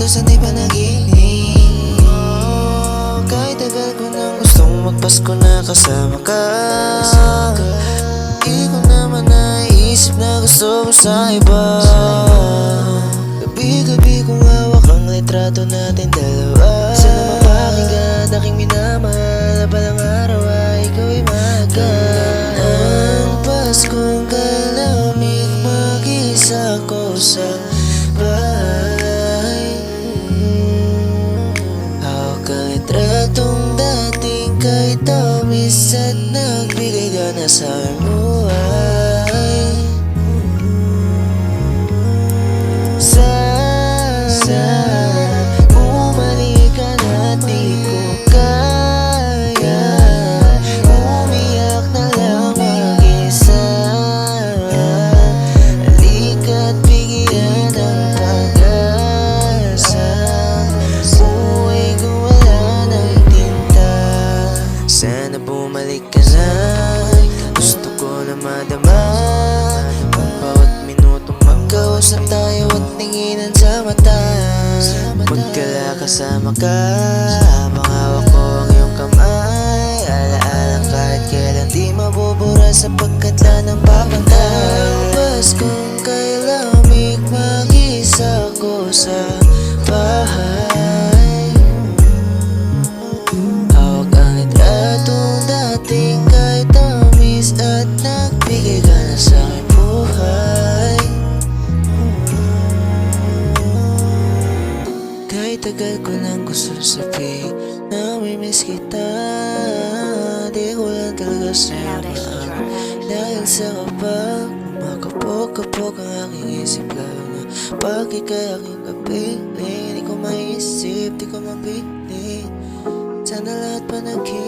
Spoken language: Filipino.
dito sa di panaginip. Kahit tagal ko nang gustong magpasko na kasama ka, di ko naman naisip na gusto mo sa iba. Gabi-gabi kong hawak ang litrato natin dalawa. Sana mapakinggan aking minamahal na balang araw ay ikaw ay magaan. Ang Paskong kalamig, mag-isa ko sa bahay. Hawak ang litratong dating kay tamis at nagbigay gana sa aking buhay. Bumalik ka na, di ko kaya umiyak na lang mag-isa. Halika't bigyan ng pag-asa. Buhay ko wala ng tinta. Sana bumalik ka na, gusto ko na madama ang bawat minutong magkausap tayo at tinginan sa mata. Magkala kasama ka, habang hawak ko ang iyong kamay. Alaalang kahit kailan di mabubura sapagkat lang ng papantay. Ang Paskong kay lamig, mag-isa ko sa bahay. Hawak ang litratong dating kay tamis at nagbigay ka na sa aking buhay. Kahit tagal ko nang gusto sabihin na namimiss kita, di ko lang talaga sa'yo dahil sa kapag kumakapog-kapog ang aking isip, lalo na pag ika'y aking kapiling. Di ko maisip, di ko mapili, sana lahat pa naging